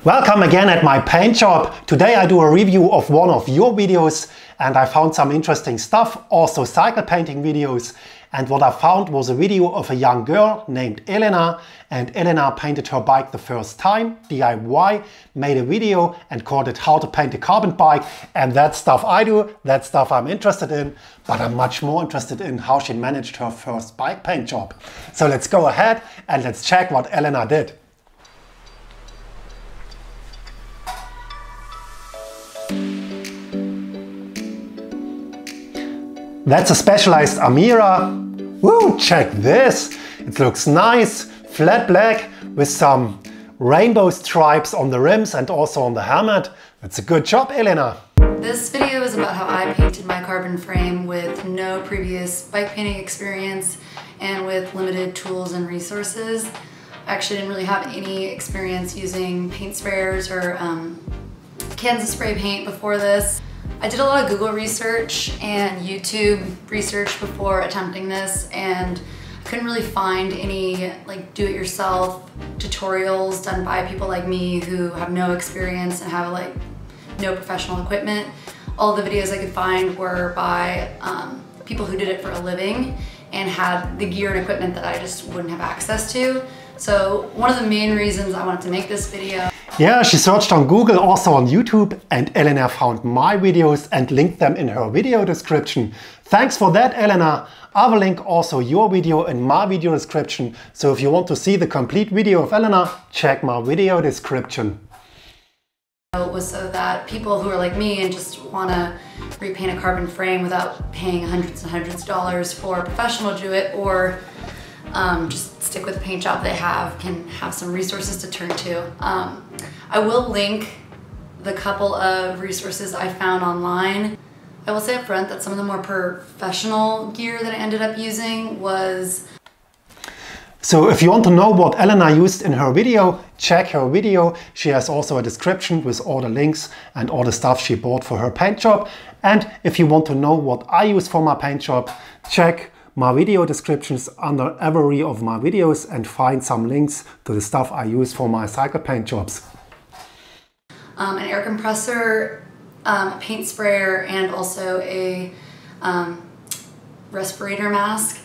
Welcome again at my paint shop. Today I do a review of one of your videos and I found some interesting stuff, also cycle painting videos. And what I found was a video of a young girl named Elena, and Elena painted her bike the first time, DIY, made a video and called it How to Paint a Carbon Bike. And that's stuff I do, that's stuff I'm interested in, but I'm much more interested in how she managed her first bike paint job. So let's go ahead and let's check what Elena did. That's a specialized Amira. Woo, check this! It looks nice, flat black with some rainbow stripes on the rims and also on the helmet. That's a good job, Elena. This video is about how I painted my carbon frame with no previous bike painting experience and with limited tools and resources. I actually didn't really have any experience using paint sprayers or cans of spray paint before this. I did a lot of Google research and YouTube research before attempting this, and I couldn't really find any like do-it-yourself tutorials done by people like me who have no experience and have like no professional equipment. All the videos I could find were by people who did it for a living and had the gear and equipment that I just wouldn't have access to. So one of the main reasons I wanted to make this video. Yeah, she searched on Google, also on YouTube, and Elena found my videos and linked them in her video description. Thanks for that, Elena. I will link also your video in my video description. So if you want to see the complete video of Elena, check my video description. It was so that people who are like me and just want to repaint a carbon frame without paying hundreds and hundreds of dollars for a professional to do it, or just stick with the paint job they have, can have some resources to turn to. I will link the couple of resources I found online. I will say up front that some of the more professional gear that I ended up using was... So if you want to know what Elena used in her video, check her video. She has also a description with all the links and all the stuff she bought for her paint job. And if you want to know what I use for my paint job, check my video descriptions under every of my videos and find some links to the stuff I use for my cycle paint jobs. An air compressor, a paint sprayer, and also a respirator mask,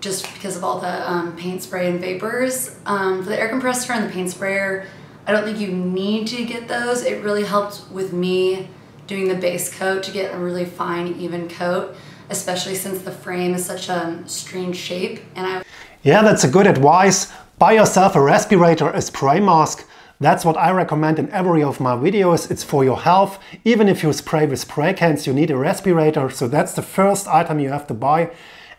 just because of all the paint spray and vapors. For the air compressor and the paint sprayer, I don't think you need to get those. It really helped with me doing the base coat to get a really fine, even coat, especially since the frame is such a strange shape. Yeah, that's a good advice. Buy yourself a respirator, a spray mask. That's what I recommend in every of my videos. It's for your health. Even if you spray with spray cans, you need a respirator. So that's the first item you have to buy.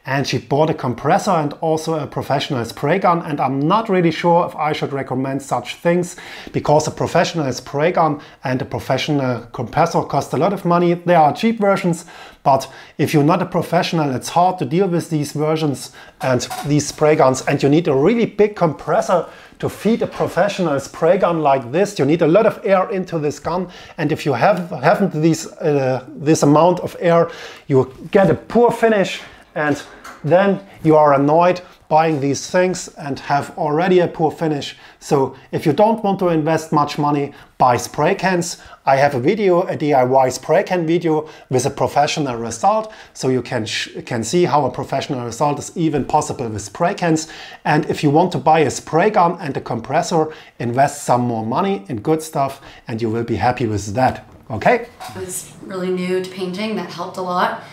And she bought a compressor and also a professional spray gun. And I'm not really sure if I should recommend such things, because a professional spray gun and a professional compressor cost a lot of money. There are cheap versions, but if you're not a professional, it's hard to deal with these versions and these spray guns. And you need a really big compressor to feed a professional spray gun like this. You need a lot of air into this gun. And if you haven't this amount of air, you get a poor finish. And then you are annoyed buying these things and have already a poor finish. So if you don't want to invest much money, buy spray cans. I have a video, a DIY spray can video with a professional result. So you can see how a professional result is even possible with spray cans. And if you want to buy a spray gun and a compressor, invest some more money in good stuff and you will be happy with that. Okay? I was really new to painting. That helped a lot.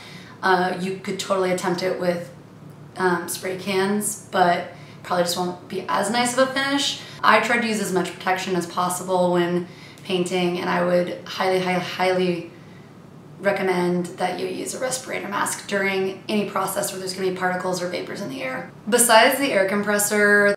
You could totally attempt it with spray cans, but probably just won't be as nice of a finish. I tried to use as much protection as possible when painting, and I would highly recommend that you use a respirator mask during any process where there's going to be particles or vapors in the air. Besides the air compressor...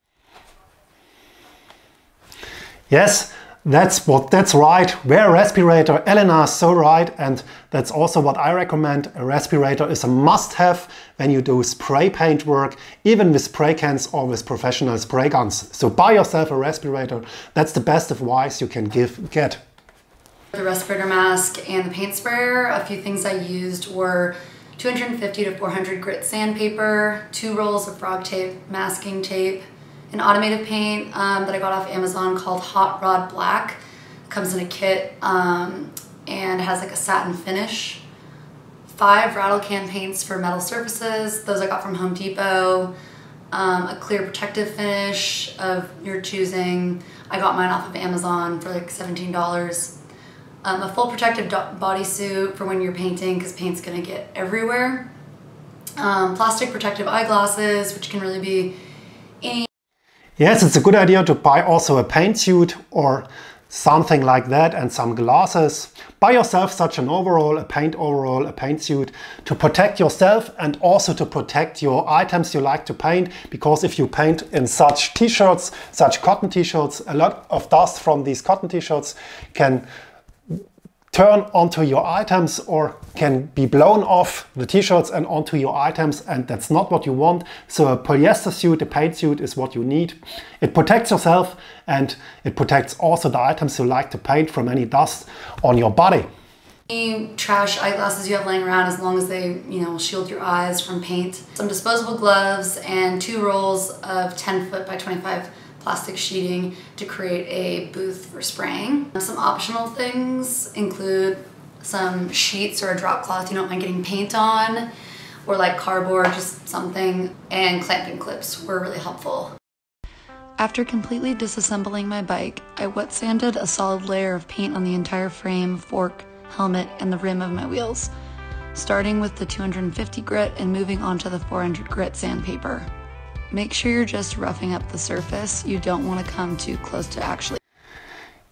Yes. That's right. Wear a respirator. Elena is so right, and that's also what I recommend. A respirator is a must-have when you do spray paint work, even with spray cans or with professional spray guns. So buy yourself a respirator. That's the best advice you can get. The respirator mask and the paint sprayer, a few things I used were 250 to 400 grit sandpaper, 2 rolls of frog tape, masking tape, an automated paint that I got off Amazon called Hot Rod Black. comes in a kit and has like a satin finish. 5 rattle can paints for metal surfaces, those I got from Home Depot. A clear protective finish of your choosing. I got mine off of Amazon for like $17. A full protective bodysuit for when you're painting, because paint's gonna get everywhere. Plastic protective eyeglasses, which can really be any. Yes, it's a good idea to buy also a paint suit or something like that, and some glasses. Buy yourself such an overall, a paint suit to protect yourself and also to protect your items you like to paint, because if you paint in such t-shirts, such cotton t-shirts, a lot of dust from these cotton t-shirts can turn onto your items or can be blown off the t-shirts and onto your items, and that's not what you want. So a polyester suit, a paint suit is what you need. It protects yourself and it protects also the items you like to paint from any dust on your body. Any trash eyeglasses you have laying around, as long as they, shield your eyes from paint. Some disposable gloves and 2 rolls of 10-foot by 25 plastic sheeting to create a booth for spraying. Some optional things include some sheets or a drop cloth you don't mind getting paint on, or like cardboard, just something, and clamping clips were really helpful. After completely disassembling my bike, I wet sanded a solid layer of paint on the entire frame, fork, helmet, and the rim of my wheels, starting with the 250 grit and moving on to the 400 grit sandpaper. Make sure you're just roughing up the surface. You don't want to come too close to actually.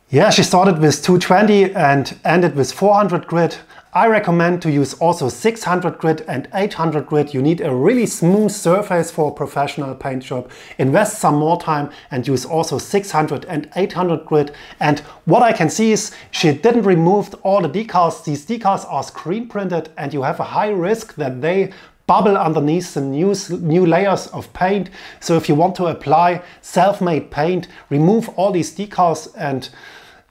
Yeah, she started with 220 and ended with 400 grit. I recommend to use also 600 grit and 800 grit. You need a really smooth surface for a professional paint job. Invest some more time and use also 600 and 800 grit. And what I can see is she didn't remove all the decals. These decals are screen printed and you have a high risk that they bubble underneath the new layers of paint. So if you want to apply self-made paint, remove all these decals and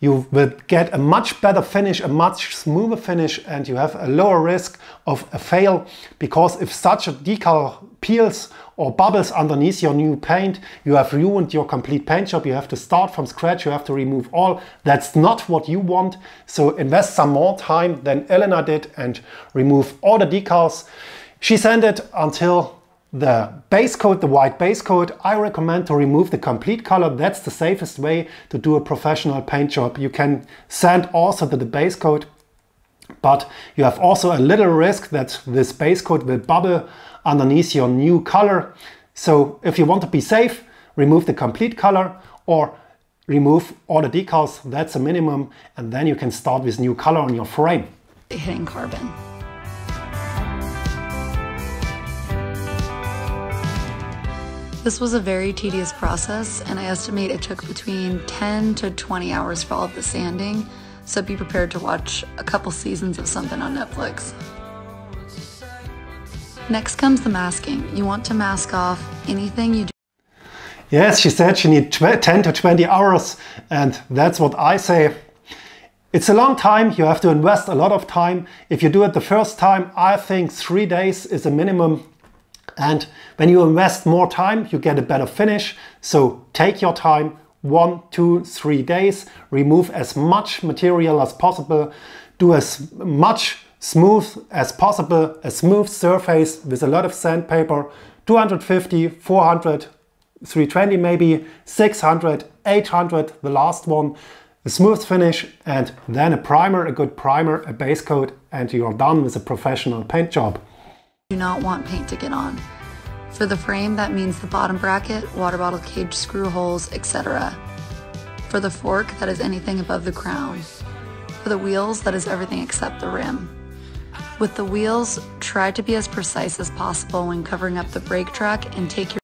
you will get a much better finish, a much smoother finish, and you have a lower risk of a fail, because if such a decal peels or bubbles underneath your new paint, you have ruined your complete paint job. You have to start from scratch, you have to remove all. That's not what you want. So invest some more time than Elena did and remove all the decals. She sanded until the base coat, the white base coat. I recommend to remove the complete color. That's the safest way to do a professional paint job. You can sand also to the base coat, but you have also a little risk that this base coat will bubble underneath your new color. So if you want to be safe, remove the complete color or remove all the decals. That's a minimum, and then you can start with new color on your frame. Hitting carbon. This was a very tedious process, and I estimate it took between 10 to 20 hours for all of the sanding, so be prepared to watch a couple seasons of something on Netflix. Next comes the masking. You want to mask off anything you do. Yes, she said she needs 10 to 20 hours, and that's what I say. It's a long time, you have to invest a lot of time. If you do it the first time, I think 3 days is a minimum. And when you invest more time, you get a better finish. So take your time, 1, 2, 3 days, remove as much material as possible, do as much smooth as possible, a smooth surface with a lot of sandpaper, 250, 400, 320 maybe, 600, 800, the last one, a smooth finish, and then a primer, a good primer, a base coat, and you're done with a professional paint job. Do not want paint to get on. For the frame, that means the bottom bracket, water bottle cage screw holes, etc. For the fork, that is anything above the crown. For the wheels, that is everything except the rim. With the wheels, try to be as precise as possible when covering up the brake track and take your...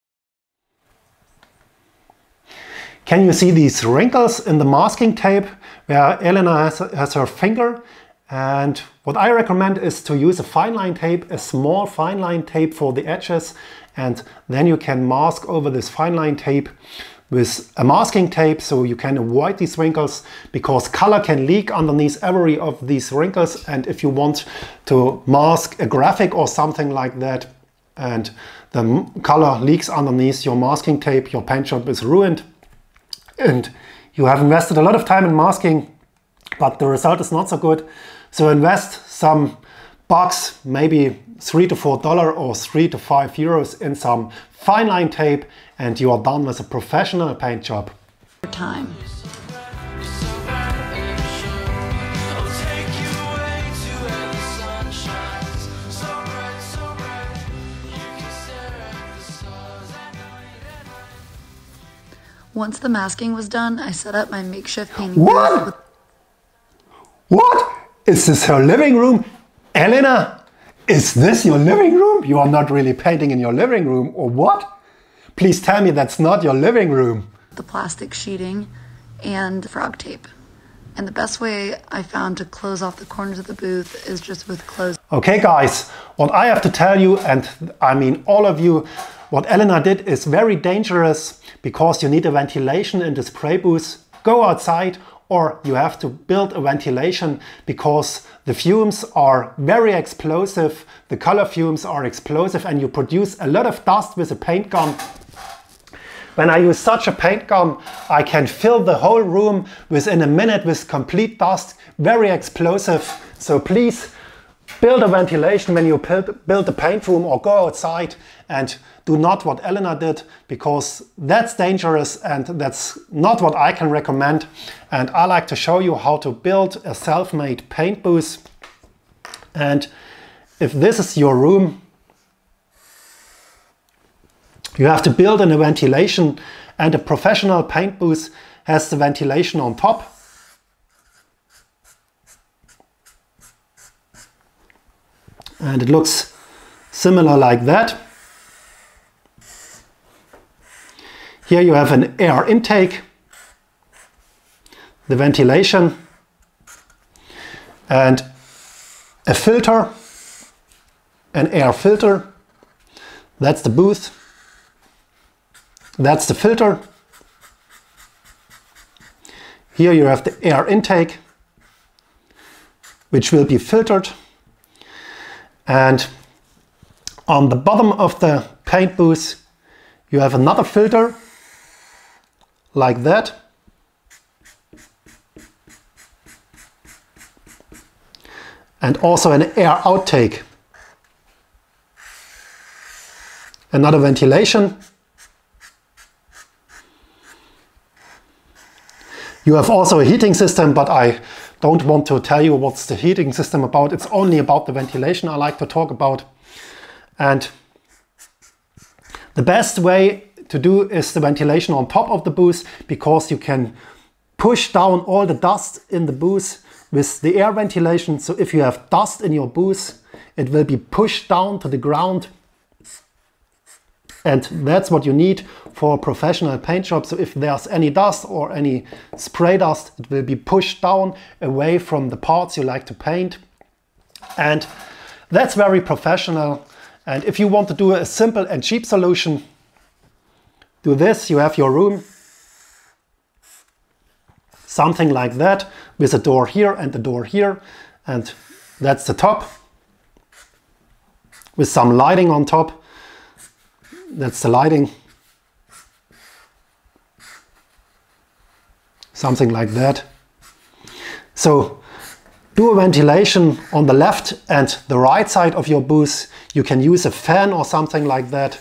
Can you see these wrinkles in the masking tape where Elena has her finger? And what I recommend is to use a fine line tape, a small fine line tape for the edges, and then you can mask over this fine line tape with a masking tape, so you can avoid these wrinkles, because color can leak underneath every of these wrinkles. And if you want to mask a graphic or something like that and the color leaks underneath your masking tape, your paint job is ruined. And you have invested a lot of time in masking, but the result is not so good. So invest some bucks, maybe $3 to $4 or 3 to 5 euros in some fine line tape, and you are done with a professional paint job. Time. Once the masking was done, I set up my makeshift painting booth. What? Is this her living room? Elena, is this your living room? You are not really painting in your living room, or what? Please tell me that's not your living room. The plastic sheeting and frog tape. And the best way I found to close off the corners of the booth is just with closed. Okay guys, what I have to tell you, and I mean all of you, what Elena did is very dangerous because you need a ventilation in the spray booth. Go outside, or you have to build a ventilation because the fumes are very explosive, the color fumes are explosive, and you produce a lot of dust with a paint gun. When I use such a paint gun, I can fill the whole room within a minute with complete dust, very explosive. So please build a ventilation when you build a paint room, or go outside, and do not what Elena did, because that's dangerous and that's not what I can recommend. And I like to show you how to build a self-made paint booth. And if this is your room, you have to build in a ventilation, and a professional paint booth has the ventilation on top. And it looks similar like that. Here you have an air intake, the ventilation, and a filter, an air filter. That's the booth. That's the filter. Here you have the air intake, which will be filtered. And on the bottom of the paint booth, you have another filter, like that. And also an air outtake. Another ventilation. You have also a heating system, but I don't want to tell you what's the heating system about. It's only about the ventilation I like to talk about. And the best way to do is the ventilation on top of the booth, because you can push down all the dust in the booth with the air ventilation. So if you have dust in your booth, it will be pushed down to the ground. And that's what you need for a professional paint job. So if there's any dust or any spray dust, it will be pushed down away from the parts you like to paint. And that's very professional. And if you want to do a simple and cheap solution, do this. You have your room, something like that, with a door here and a door here. And that's the top, with some lighting on top. That's the lighting. Something like that. So do a ventilation on the left and the right side of your booth. You can use a fan or something like that.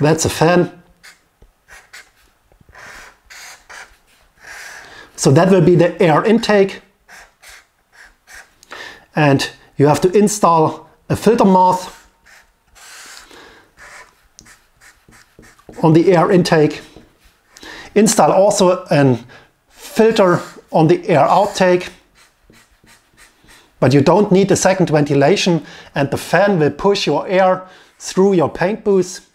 That's a fan. So that will be the air intake. And you have to install a filter mouth on the air intake. Install also a filter on the air outtake. But you don't need a second ventilation, and the fan will push your air through your paint booth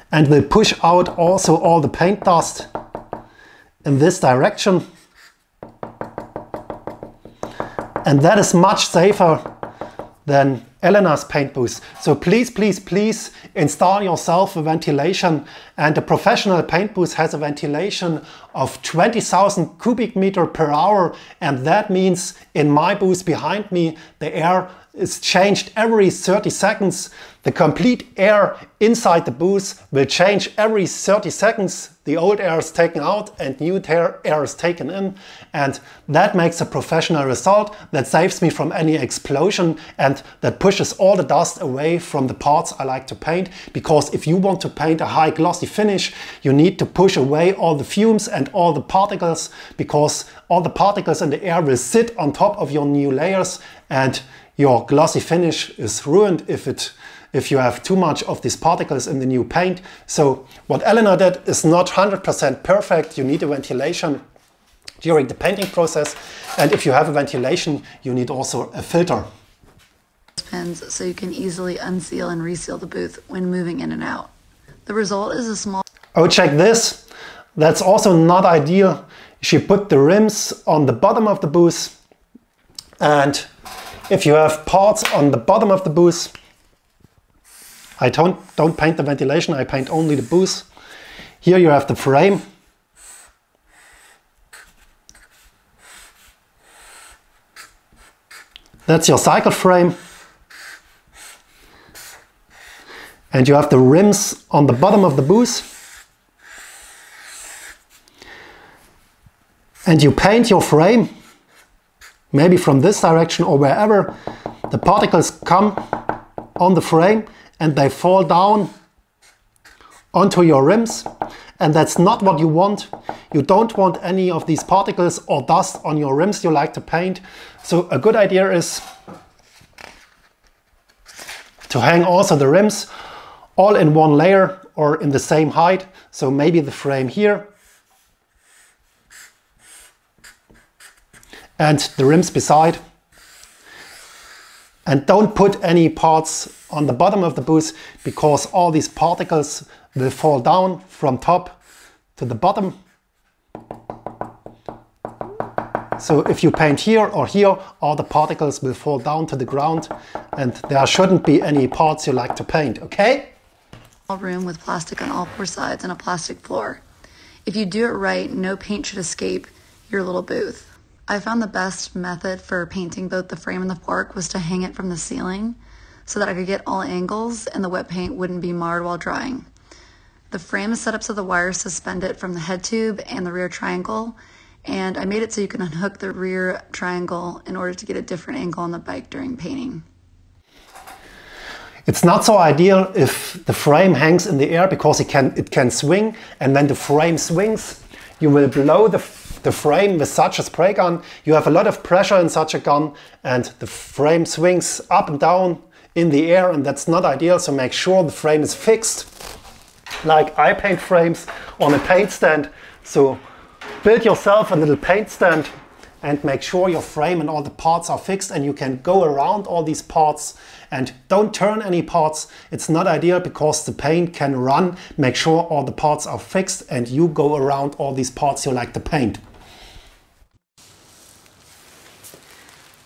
and will push out also all the paint dust in this direction. And that is much safer than Elena's paint booth. So please, please, please install yourself a ventilation. And a professional paint booth has a ventilation of 20,000 cubic meter per hour. And that means in my booth behind me, the air is changed every 30 seconds. The complete air inside the booth will change every 30 seconds. The old air is taken out and new air is taken in, and that makes a professional result. That saves me from any explosion, and that pushes all the dust away from the parts I like to paint, because if you want to paint a high glossy finish, you need to push away all the fumes and all the particles, because all the particles in the air will sit on top of your new layers, and your glossy finish is ruined if you have too much of these particles in the new paint. So what Elena did is not 100% perfect. You need a ventilation during the painting process, and if you have a ventilation, you need also a filter. Pins so you can easily unseal and reseal the booth when moving in and out. The result is a small... Oh, check this. That's also not ideal. She put the rims on the bottom of the booth, and if you have parts on the bottom of the booth, I don't paint the ventilation, I paint only the booth. Here you have the frame. That's your cycle frame. And you have the rims on the bottom of the booth. And you paint your frame, maybe from this direction or wherever. The particles come on the frame and they fall down onto your rims, and that's not what you want. You don't want any of these particles or dust on your rims you like to paint. So a good idea is to hang also the rims all in one layer or in the same height. So maybe the frame here and the rims beside. And don't put any parts on the bottom of the booth, because all these particles will fall down from top to the bottom. So if you paint here or here, all the particles will fall down to the ground, and there shouldn't be any parts you like to paint, okay? Room with plastic on all four sides and a plastic floor. If you do it right, no paint should escape your little booth. I found the best method for painting both the frame and the fork was to hang it from the ceiling so that I could get all angles and the wet paint wouldn't be marred while drying. The frame is set up so the wires suspend it from the head tube and the rear triangle, and I made it so you can unhook the rear triangle in order to get a different angle on the bike during painting. It's not so ideal if the frame hangs in the air, because it can swing, and when the frame swings, you will blow the frame with such a spray gun. You have a lot of pressure in such a gun, and the frame swings up and down in the air, and that's not ideal. So make sure the frame is fixed, like I paint frames on a paint stand. So build yourself a little paint stand and make sure your frame and all the parts are fixed, and you can go around all these parts, and don't turn any parts. It's not ideal because the paint can run. Make sure all the parts are fixed and you go around all these parts you like to paint.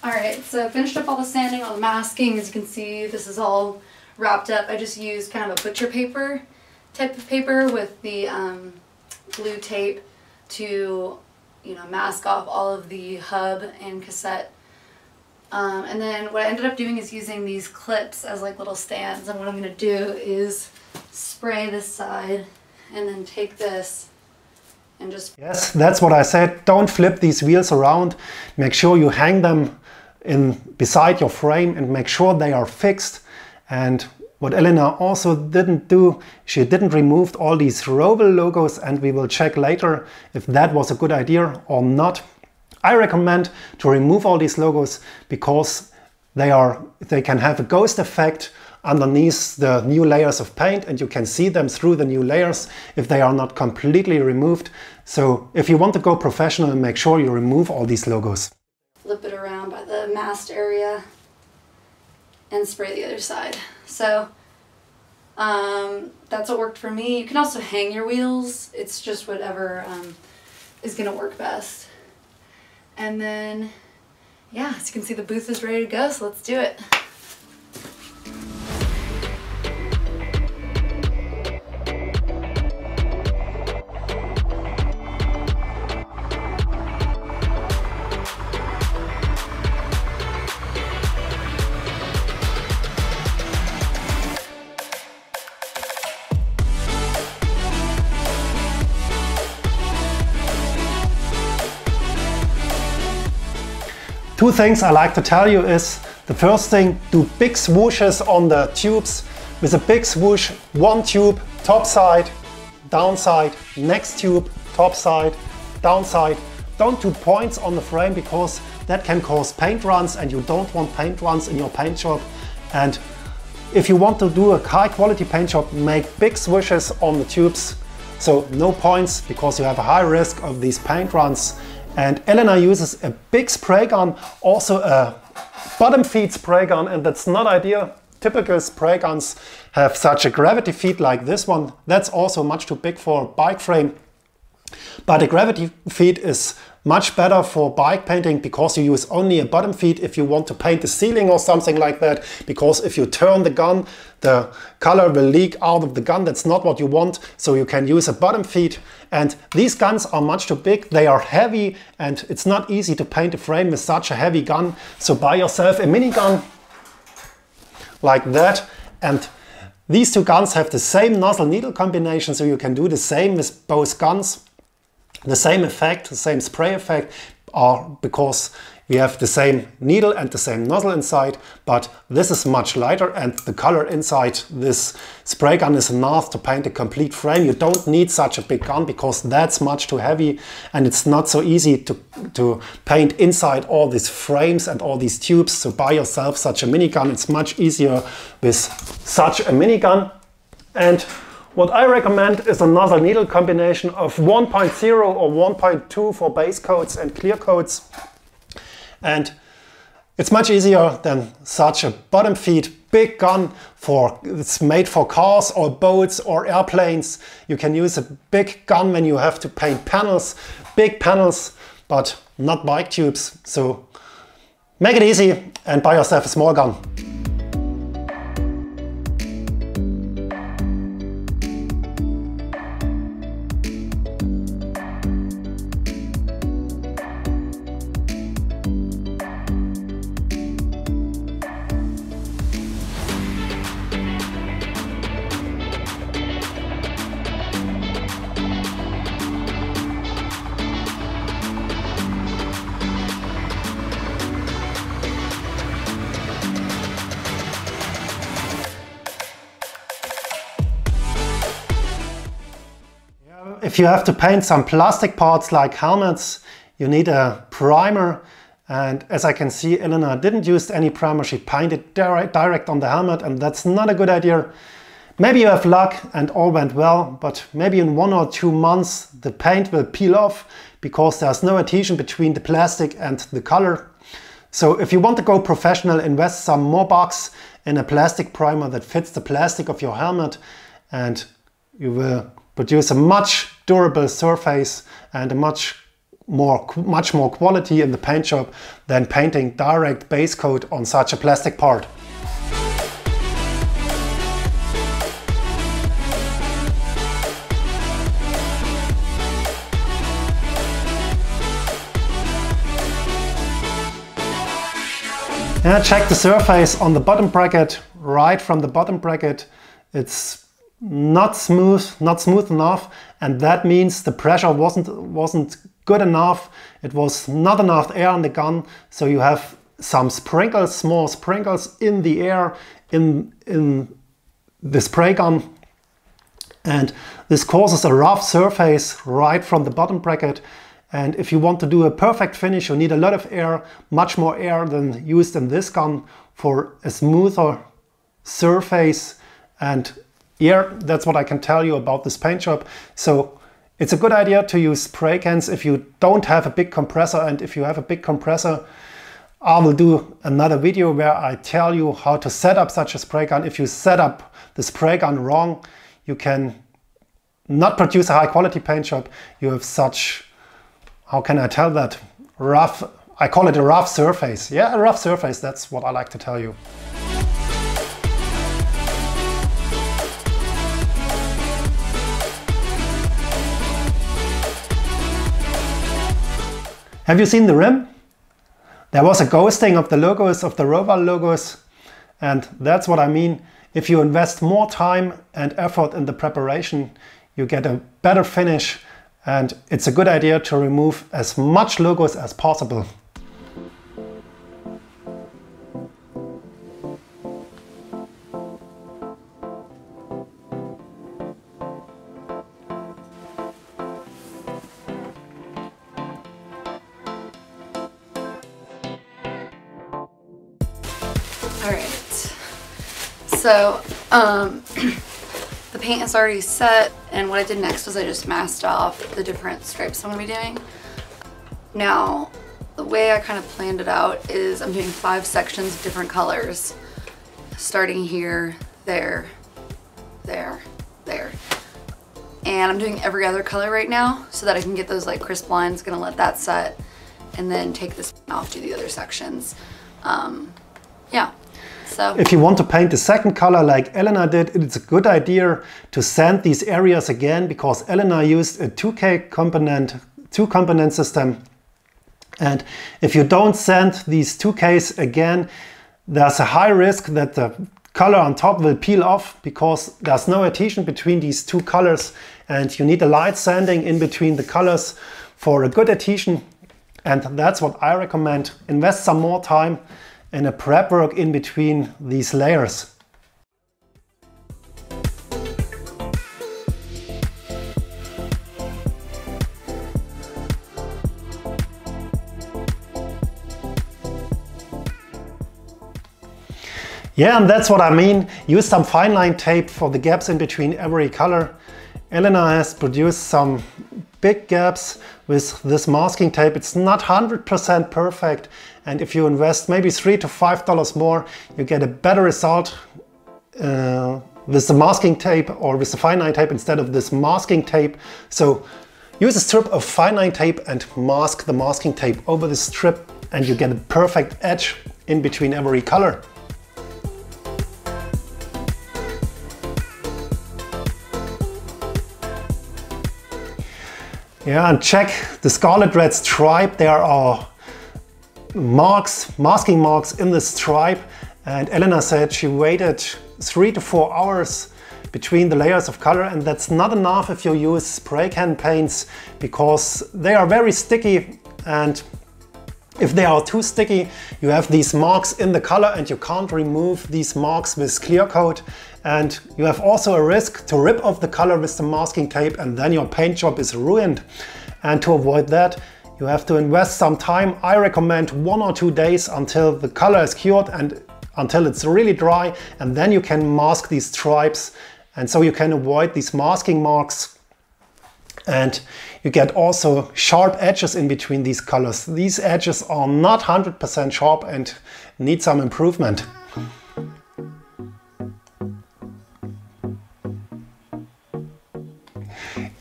Alright, so I finished up all the sanding, all the masking. As you can see, this is all wrapped up. I just used kind of a butcher paper type of paper with the glue tape to, you know, mask off all of the hub and cassette. And then what I ended up doing is using these clips as like little stands, and what I'm going to do is spray this side and then take this and just... Yes, that's what I said. Don't flip these wheels around. Make sure you hang them beside your frame and make sure they are fixed. And what Elena also didn't do, she didn't remove all these Roval logos, and we will check later if that was a good idea or not. I recommend to remove all these logos because they can have a ghost effect underneath the new layers of paint, and you can see them through the new layers if they are not completely removed. So if you want to go professional, make sure you remove all these logos. Flip it around by the mast area and spray the other side. So that's what worked for me. You can also hang your wheels. It's just whatever is going to work best. And then, yeah, as you can see, the booth is ready to go, so let's do it. Two things I like to tell you is, the first thing, do big swooshes on the tubes. With a big swoosh, one tube, top side, downside, next tube, top side, downside. Don't do points on the frame because that can cause paint runs, and you don't want paint runs in your paint job. And if you want to do a high quality paint job, make big swooshes on the tubes. So no points, because you have a high risk of these paint runs. And Elena uses a big spray gun, also a bottom feed spray gun, and that's not ideal. Typical spray guns have such a gravity feed like this one. That's also much too big for a bike frame. But a gravity feed is much better for bike painting, because you use only a bottom feed if you want to paint the ceiling or something like that. Because if you turn the gun, the color will leak out of the gun. That's not what you want. So you can use a bottom feed. And these guns are much too big. They are heavy, and it's not easy to paint a frame with such a heavy gun. So buy yourself a minigun like that. And these two guns have the same nozzle needle combination, so you can do the same with both guns. The same effect, the same spray effect, because we have the same needle and the same nozzle inside, but this is much lighter, and the color inside this spray gun is enough to paint a complete frame. You don't need such a big gun, because that's much too heavy, and it's not so easy to paint inside all these frames and all these tubes. So buy yourself such a minigun. It's much easier with such a minigun. And what I recommend is a nozzle needle combination of 1.0 or 1.2 for base coats and clear coats. And it's much easier than such a bottom feed big gun. It's made for cars or boats or airplanes. You can use a big gun when you have to paint panels, big panels, but not bike tubes. So make it easy and buy yourself a small gun. If you have to paint some plastic parts like helmets, you need a primer. And as I can see, Elena didn't use any primer. She painted direct on the helmet, and that's not a good idea. Maybe you have luck and all went well, but maybe in 1 or 2 months the paint will peel off because there's no adhesion between the plastic and the color. So if you want to go professional, invest some more bucks in a plastic primer that fits the plastic of your helmet, and you will produce a much durable surface and a much more quality in the paint job than painting direct base coat on such a plastic part. Yeah, check the surface on the bottom bracket. Right from the bottom bracket, it's not smooth enough, and that means the pressure wasn't good enough. It was not enough air in the gun, so you have some sprinkles, small sprinkles in the air in the spray gun, and this causes a rough surface right from the bottom bracket. And if you want to do a perfect finish, you need a lot of air, much more air than used in this gun for a smoother surface. And yeah, that's what I can tell you about this paint job. So it's a good idea to use spray cans if you don't have a big compressor. And if you have a big compressor, I will do another video where I tell you how to set up such a spray gun. If you set up the spray gun wrong, you can not produce a high quality paint job. You have such, how can I tell that? Rough, I call it a rough surface. Yeah, a rough surface, that's what I like to tell you. Have you seen the rim? There was a ghosting of the logos, of the Roval logos, and that's what I mean. If you invest more time and effort in the preparation, you get a better finish, and it's a good idea to remove as much logos as possible. Alright, so the paint is already set, and what I did next was I just masked off the different stripes I'm going to be doing. Now, the way I kind of planned it out is I'm doing 5 sections of different colors, starting here, there, there, there. And I'm doing every other color right now so that I can get those like crisp lines. Gonna let that set and then take this off, do the other sections. Yeah, so. If you want to paint the second color like Elena did, it's a good idea to sand these areas again, because Elena used a 2 component system. And if you don't sand these 2Ks again, there's a high risk that the color on top will peel off, because there's no adhesion between these 2 colors, and you need a light sanding in between the colors for a good adhesion. And that's what I recommend. Invest some more time in a prep work in between these layers. Yeah, and that's what I mean. Use some fine line tape for the gaps in between every color. Elena has produced some big gaps with this masking tape. It's not 100% perfect, and if you invest maybe $3 to $5 more, you get a better result with the masking tape or with the fine line tape instead of this masking tape. So use a strip of fine line tape and mask the masking tape over the strip, and you get a perfect edge in between every color. Yeah, and check the scarlet red stripe. There are marks, masking marks in the stripe, and Elena said she waited 3 to 4 hours between the layers of color, and that's not enough if you use spray can paints, because they are very sticky, and if they are too sticky, you have these marks in the color and you can't remove these marks with clear coat. And you have also a risk to rip off the color with the masking tape, and then your paint job is ruined. And to avoid that, you have to invest some time. I recommend 1 or 2 days until the color is cured and until it's really dry, and then you can mask these stripes. And so you can avoid these masking marks. And you get also sharp edges in between these colors. These edges are not 100% sharp and need some improvement.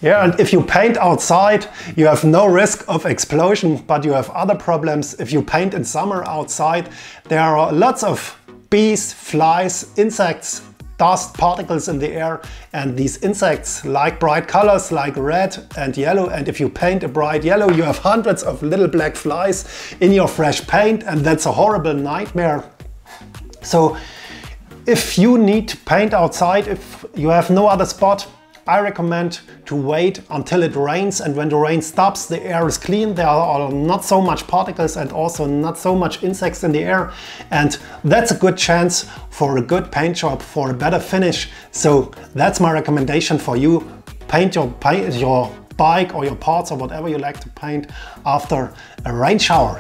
Yeah, and if you paint outside, you have no risk of explosion, but you have other problems. If you paint in summer outside, there are lots of bees, flies, insects, dust, particles in the air, and these insects like bright colors like red and yellow, and if you paint a bright yellow, you have hundreds of little black flies in your fresh paint, and that's a horrible nightmare. So if you need to paint outside, if you have no other spot, I recommend to wait until it rains, and when the rain stops, the air is clean, there are not so much particles and also not so much insects in the air, and that's a good chance for a good paint job, for a better finish. So that's my recommendation for you. Paint your bike or your parts or whatever you like to paint after a rain shower.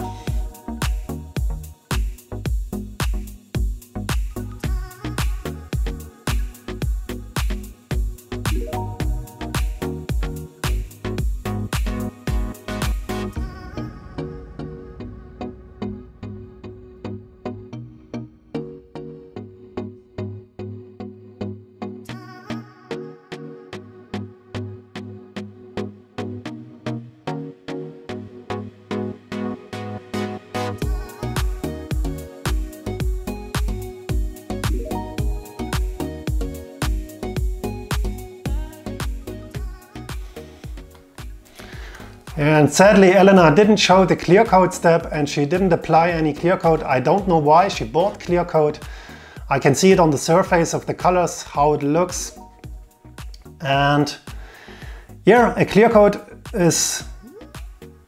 And sadly, Elena didn't show the clear coat step, and she didn't apply any clear coat. I don't know why she bought clear coat. I can see it on the surface of the colors, how it looks. And yeah, a clear coat is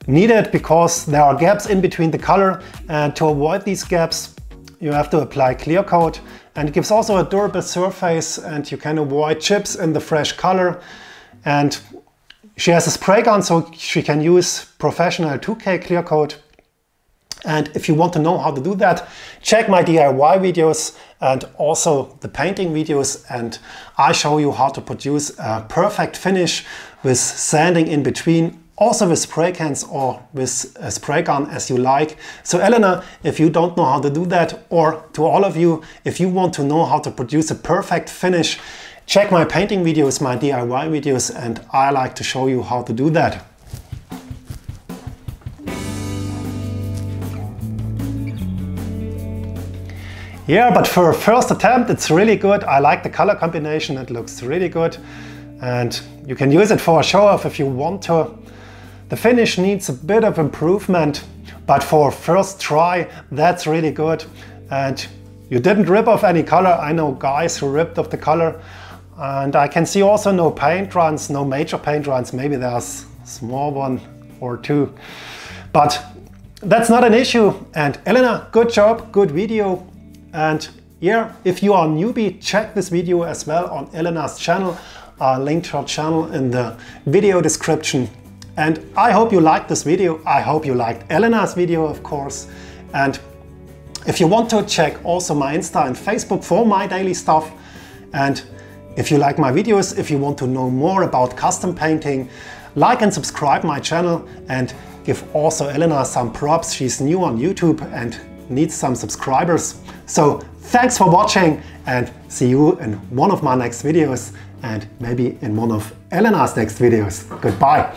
needed because there are gaps in between the color, and to avoid these gaps, you have to apply clear coat. And it gives also a durable surface, and you can avoid chips in the fresh color. And she has a spray gun, so she can use professional 2K clear coat. And if you want to know how to do that, check my DIY videos and also the painting videos, and I show you how to produce a perfect finish with sanding in between, also with spray cans or with a spray gun as you like. So Elena, if you don't know how to do that, or to all of you, if you want to know how to produce a perfect finish, check my painting videos, my DIY videos, and I like to show you how to do that. Yeah, but for a first attempt, it's really good. I like the color combination, it looks really good. And you can use it for a show-off if you want to. The finish needs a bit of improvement, but for first try, that's really good. And you didn't rip off any color. I know guys who ripped off the color. And I can see also no paint runs, no major paint runs. Maybe there's a small one or two. But that's not an issue. And Elena, good job, good video. And yeah, if you are a newbie, check this video as well on Elena's channel. I'll link to her channel in the video description. And I hope you liked this video. I hope you liked Elena's video, of course. And if you want to, check also my Insta and Facebook for my daily stuff. And if you like my videos, if you want to know more about custom painting, like and subscribe my channel, and give also Elena some props. She's new on YouTube and needs some subscribers. So thanks for watching, and see you in one of my next videos, and maybe in one of Elena's next videos. Goodbye.